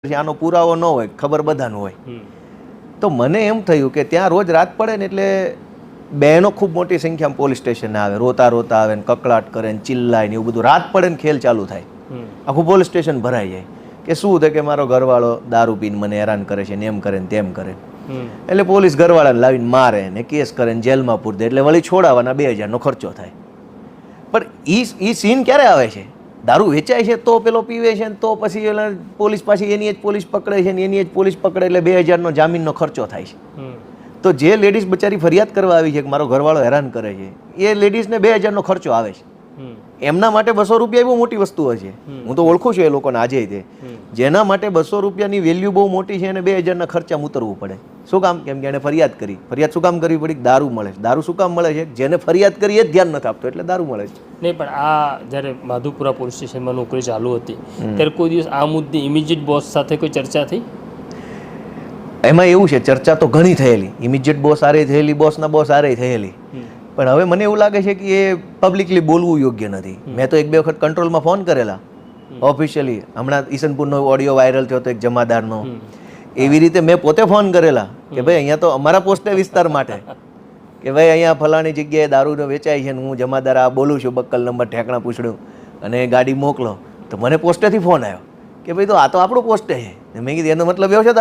આનો પુરાવો ન હોય, ખબર બધાનું હોય. તો મને એમ થયું કે ત્યાં રોજ રાત પડે ને એટલે બહેનો ખૂબ મોટી સંખ્યામાં પોલીસ સ્ટેશને આવે, રોતા રોતા આવે ને કકળાટ કરે ને ચિલ્લાય ને એવું બધું. રાત પડે ને ખેલ ચાલુ થાય, આખું પોલીસ સ્ટેશન ભરાઈ જાય કે શું થાય કે મારો ઘરવાળો દારૂ પીને મને હેરાન કરે છે ને એમ કરે ને તેમ કરે. એટલે પોલીસ ઘરવાળાને લાવીને મારે ને કેસ કરે ને જેલમાં પૂરી દે, એટલે વળી છોડાવવાના 2000નો ખર્ચો થાય. પણ એ સીન ક્યારે આવે છે? દારૂ વેચાય છે તો પેલો પીવે છે ને તો પછી પોલીસ પાછી એની જ પોલીસ પકડે છે ને એની જ પોલીસ પકડે એટલે 2000નો જામીનનો ખર્ચો થાય છે. તો જે લેડીઝ બચારી ફરિયાદ કરવા આવી છે કે મારો ઘરવાળો હેરાન કરે છે, એ લેડીઝને 2000નો ખર્ચો આવે છે. એમના માટે 200 રૂપિયા બહુ મોટી વસ્તુ હોય છે. હું તો ઓળખું છું એ લોકોને આજે તે, જેના માટે 200 રૂપિયાની વેલ્યુ બહુ મોટી છે અને 2000ના ખર્ચા ઉતરવું પડે. શું કામ? કેમ કે એને ફરિયાદ કરી. ફરિયાદ શું કામ કરવી પડી? દારૂ મળે છે. દારૂ શું કામ મળે છે? જેને ફરિયાદ કરી એ જ ધ્યાન નથી આપતો એટલે દારૂ મળે છે. નહીં, પણ આ જ્યારે માધુપુરા પોલીસ સ્ટેશનમાં નોકરી ચાલુ હતી ત્યારે કોઈ દિવસ આ મુદ્દે ઇમિજિએટ બોસ સાથે કોઈ ચર્ચા થઈ? એમાં એવું છે, ચર્ચા તો ઘણી થયેલી. ઇમિજિએટ બોસ આરે થયેલી, બોસના બોસ આરે થયેલી. પણ હવે મને એવું લાગે છે કે એ પબ્લિકલી બોલવું યોગ્ય નથી. મેં તો 1-2 વખત કંટ્રોલમાં ફોન કરેલા ઓફિશિયલી. હમણાં ઈસનપુરનો ઓડિયો વાયરલ થયો હતો એક જમાદારનો. એવી રીતે મેં પોતે ફોન કરેલા કે ભાઈ અહીંયા તો અમારા પોસ્ટે વિસ્તાર માટે કે ભાઈ અહીંયા ફલાણી જગ્યાએ દારૂ વેચાય છે ને હું જમાદાર આ બોલું છું, બક્કલ નંબર ઠેકણા પૂછડું અને ગાડી મોકલો. તો મને પોસ્ટેથી ફોન આવ્યો કે ભાઈ તો આ તો આપણું પોસ્ટે છે. મેં કીધું એનો મતલબ એવો છે દારૂ